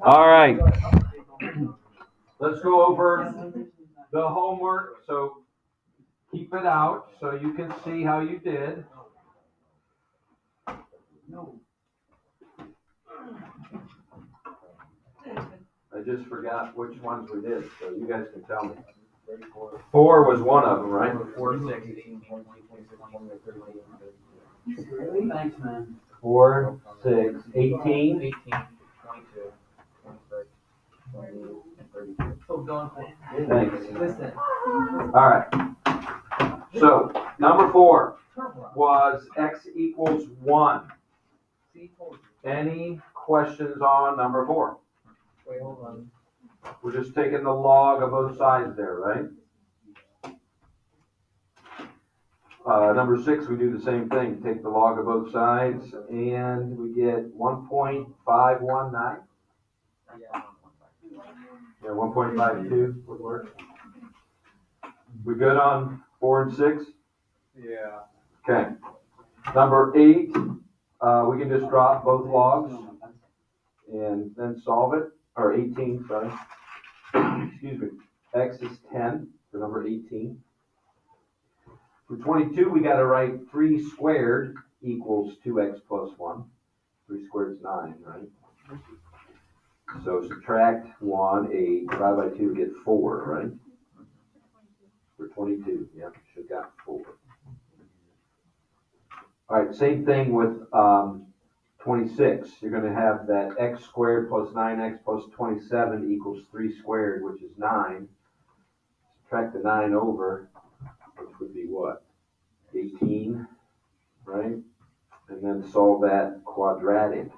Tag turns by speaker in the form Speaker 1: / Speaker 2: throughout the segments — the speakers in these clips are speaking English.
Speaker 1: All right. Let's go over the homework. So keep it out so you can see how you did. I just forgot which ones we did, so you guys can tell me. 4 was one of them, right?
Speaker 2: 4, 6, 18, 20, 26, 28, 30.
Speaker 3: Really? Thanks, man.
Speaker 1: 4, 6, 18.
Speaker 2: 18, 22, 26, 28, and 32.
Speaker 3: So going for
Speaker 1: Thanks.
Speaker 3: listen.
Speaker 1: All right. So number 4 was x equals 1.
Speaker 3: See, told you.
Speaker 1: Any questions on number 4?
Speaker 3: Wait, hold on.
Speaker 1: We're just taking the log of both sides there, right? Number 6, we do the same thing. Take the log of both sides, and we get 1.519.
Speaker 3: Yeah.
Speaker 1: Yeah, 1.52 would work. We good on 4 and 6?
Speaker 2: Yeah.
Speaker 1: Okay. Number 8, we can just drop both logs and then solve it. Or 18, sorry. Excuse me. X is 10 for number 18. For 22, we got to write 3 squared equals 2x plus 1. 3 squared is 9, right? So subtract 1, 8, divide by 2, get 4, right? For 22, yeah, should have got 4. All right, same thing with 26. You're going to have that x squared plus 9x plus 27 equals 3 squared, which is 9. Subtract the 9 over, which would be what? 18, right? And then solve that quadratic.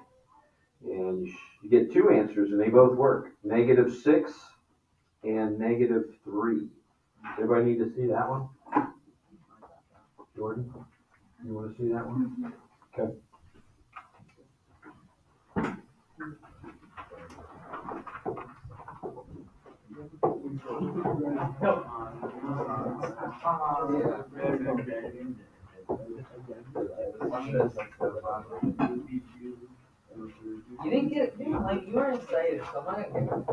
Speaker 1: And you get 2 answers, and they both work. -6 and -3. Everybody need to see that one? Jordan, you want to see that one? Okay.
Speaker 3: You didn't get it, like you weren't excited, so I'm not gonna give it.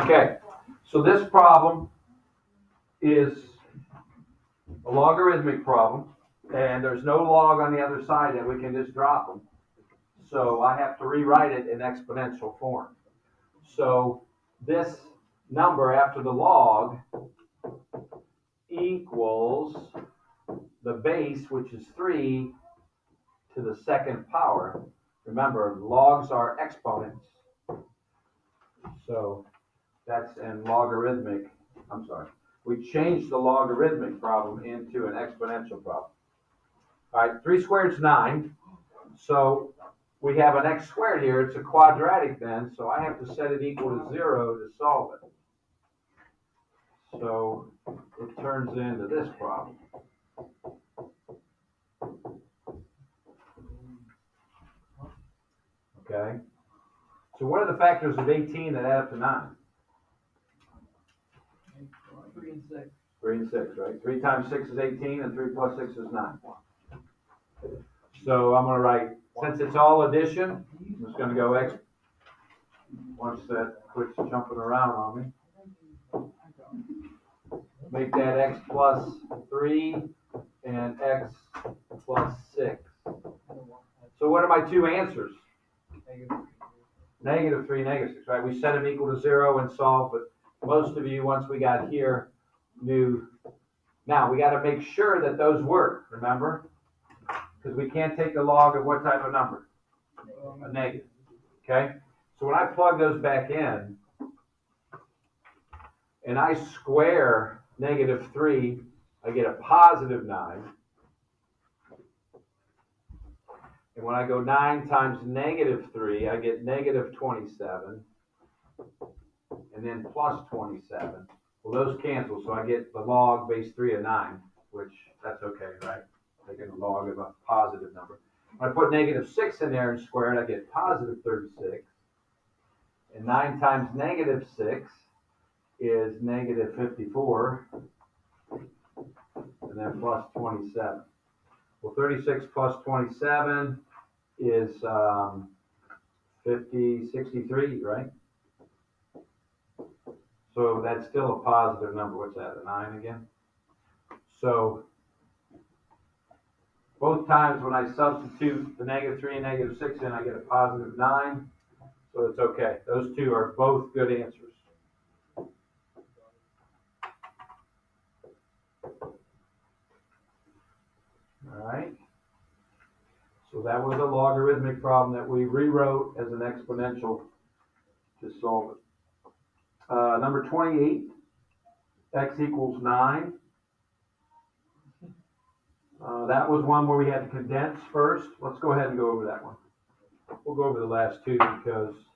Speaker 1: Okay, so this problem is a logarithmic problem, and there's no log on the other side that we can just drop them. So I have to rewrite it in exponential form. So this number after the log equals the base, which is 3, to the second power. Remember, logs are exponents. So that's in logarithmic, I'm sorry. We changed the logarithmic problem into an exponential problem. All right, 3 squared is 9. So we have an x squared here. It's a quadratic then, so I have to set it equal to 0 to solve it. So it turns into this problem. Okay? So what are the factors of 18 that add up to 9?
Speaker 3: 3 and 6.
Speaker 1: 3 and 6, right? 3 times 6 is 18, and 3 plus 6 is 9. So I'm going to write, since it's all addition, I'm just going to go x. Once that quits jumping around on me. Make that x plus 3 and x plus 6. So what are my 2 answers? -3, -6, right? We set them equal to 0 and solve, but most of you, once we got here, knew. Now, we got to make sure that those work, remember? Because we can't take the log of what type of number? A negative, okay? So when I plug those back in, and I square -3, I get a positive 9. And when I go 9 times -3, I get -27. And then plus 27. Well, those cancel, so I get the log base 3 of 9, which that's okay, right? Taking the log of a positive number. When I put -6 in there and square it, I get positive 36. And 9 times -6 is -54. And then plus 27. Well, 36 plus 27 is 63, right? So that's still a positive number. What's that, a 9 again? So both times when I substitute the -3 and -6 in, I get a positive 9. So it's okay. Those two are both good answers. All right. So that was a logarithmic problem that we rewrote as an exponential to solve it. Number 28, x equals 9. That was one where we had to condense first. Let's go ahead and go over that one. We'll go over the last two because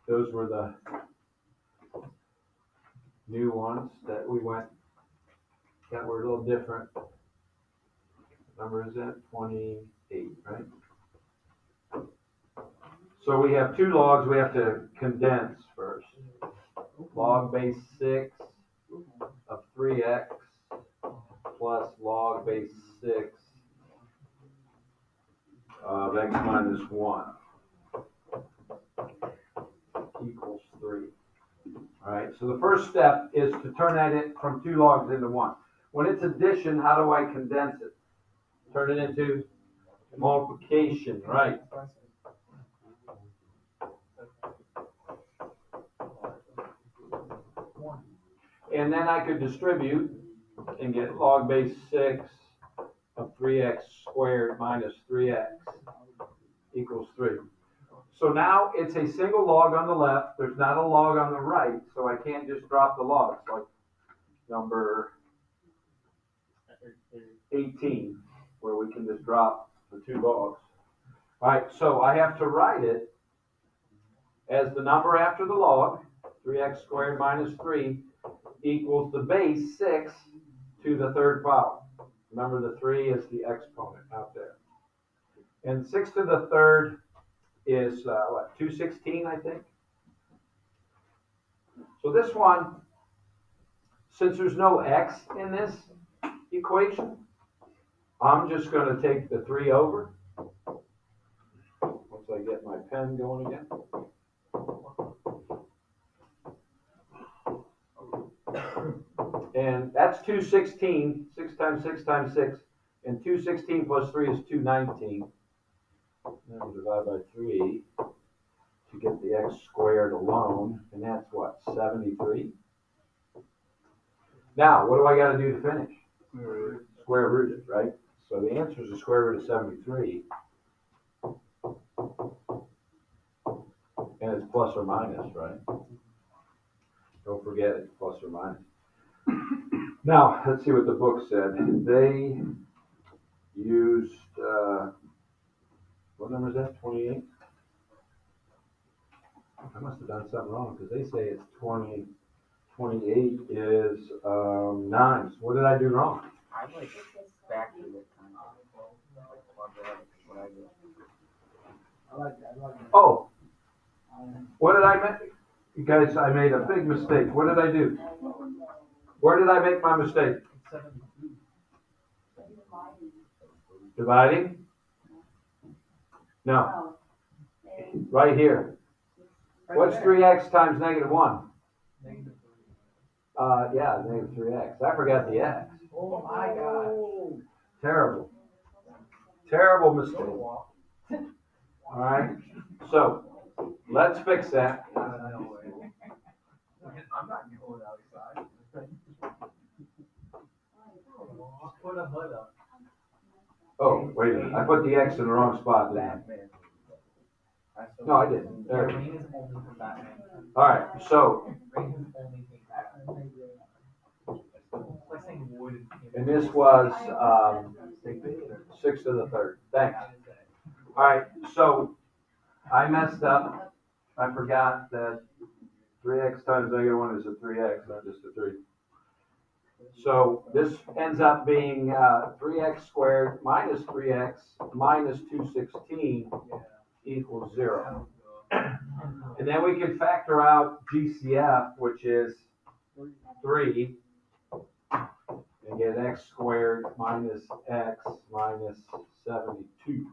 Speaker 1: those were the new ones that we went, that were a little different. Number is that 28, right? So we have two logs we have to condense first. Log base 6 of 3x plus log base 6 of x minus 1 equals 3. All right, so the first step is to turn that from two logs into one. When it's addition, how do I condense it? Turn it into multiplication, right? And then I could distribute and get log base 6 of 3x squared minus 3x equals 3. So now it's a single log on the left. There's not a log on the right, so I can't just drop the logs like number 18, where we can just drop the two logs. All right, so I have to write it as the number after the log, 3x squared minus 3, equals the base 6 to the third power. Remember, the 3 is the exponent out there. And 6 to the third is, 216, I think? So this one, since there's no x in this equation, I'm just going to take the 3 over. Once I get my pen going again. And that's 216, 6 times 6 times 6, and 216 plus 3 is 219. Then we'll divide by 3 to get the x squared alone, and that's what, 73? Now, what do I got to do to finish? Square root it, right? So the answer is the square root of 73. And it's plus or minus, right? Don't forget it's plus or minus. Now, let's see what the book said. They used, what number is that, 28? I must have done something wrong because they say it's 20, 28 is 9. So what did I do wrong?
Speaker 2: I like back to it. What I do. I like that.
Speaker 1: Oh, what did I make? You guys, I made a big mistake. What did I do? Where did I make my mistake? Dividing? No. Right here. What's 3x times -1? Yeah, -3x. I forgot the x.
Speaker 2: Oh my gosh.
Speaker 1: Terrible. Terrible mistake. All right. So let's fix that.
Speaker 2: I'm not going outside. Just put a hood up.
Speaker 1: Oh, wait a minute. I put the x in the wrong spot then. No, I didn't. There.
Speaker 2: Rain is only for Batman.
Speaker 1: All right. So,
Speaker 2: Rain is only for Batman. It's like saying wood.
Speaker 1: and this was 6 to the third. Thanks. All right. So I messed up. I forgot that 3x times -1 is a 3x, not just a 3. So this ends up being 3x squared minus 3x minus 216 equals 0. And then we can factor out GCF, which is 3, and get x squared minus x minus 72.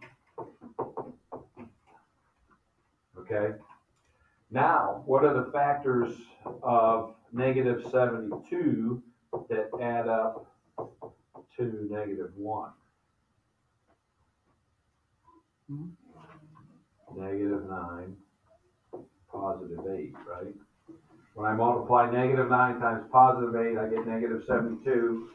Speaker 1: Okay? Now, what are the factors of negative 72 that add up to negative 1? Negative 9, positive 8, right? When I multiply negative 9 times positive 8, I get negative 72.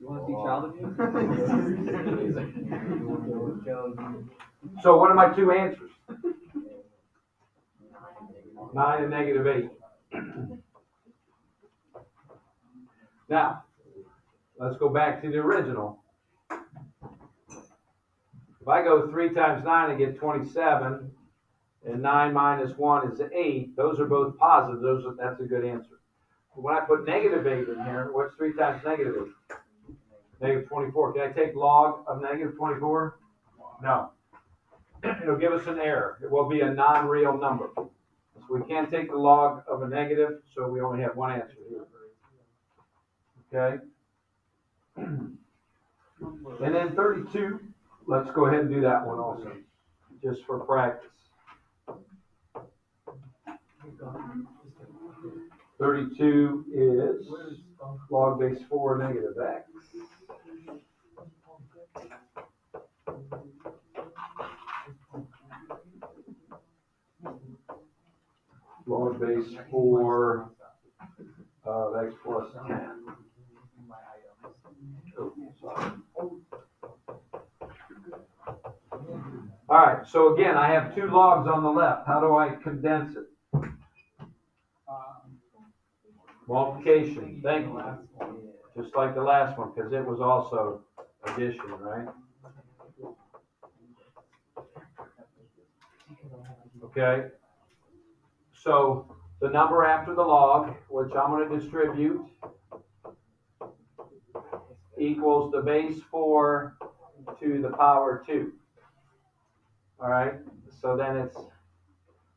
Speaker 2: You wanna see child abuse?
Speaker 1: So what are my two answers? 9 and negative 8. Now, let's go back to the original. If I go 3 times 9, I get 27, and 9 minus 1 is 8. Those are both positive. That's a good answer. But when I put negative 8 in here, what's 3 times negative 8? Negative 24. Can I take log of negative 24? No. It'll give us an error. It will be a non-real number. So we can't take the log of a negative, so we only have one answer here. Okay? And then 32, let's go ahead and do that one also, just for practice. 32 is log base 4 negative x. Log base 4 of x plus 10. Oh, sorry. All right, so again, I have two logs on the left. How do I condense it? Multiplication, thank you. Just like the last one, because it was also addition, right? Okay, so the number after the log, which I'm going to distribute, equals the base 4 to the power 2. All right, so then it's,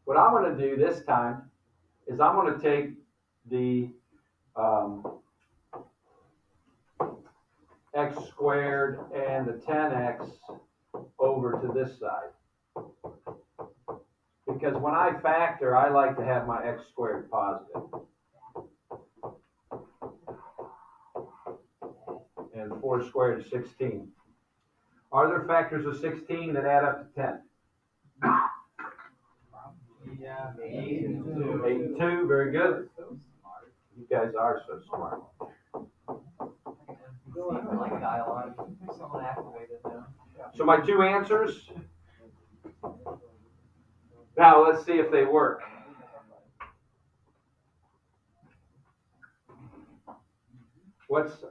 Speaker 1: what I'm going to do this time is I'm going to take the x squared and the 10x over to this side. Because when I factor, I like to have my x squared positive. And 4 squared is 16. Are there factors of 16 that add up to 10?
Speaker 2: Yeah.
Speaker 1: 8 and 2, very good. You guys are so smart.
Speaker 2: I like dialogue. Someone activated now.
Speaker 1: So my two answers. Now let's see if they work. What's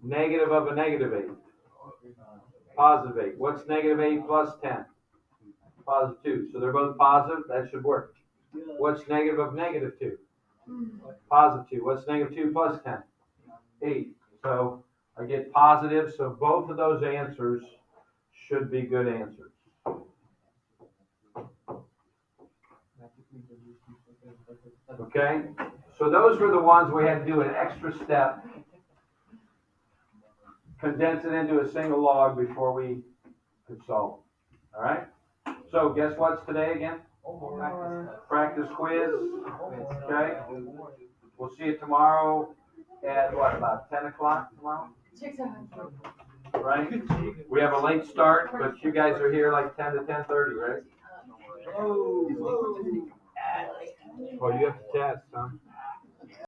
Speaker 1: negative of a negative 8? Positive 8. What's negative 8 plus 10? Positive 2. So they're both positive. That should work. What's negative of negative 2? Positive 2. What's negative 2 plus 10? 8. So I get positive. So both of those answers should be good answers. Okay? So those were the ones we had to do an extra step. Condense it into a single log before we could solve it. All right? So guess what's today again? Practice quiz. Okay? We'll see you tomorrow at what, about 10 o'clock tomorrow? Right? We have a late start, but you guys are here like 10 to 10:30, right? Oh, you have to test.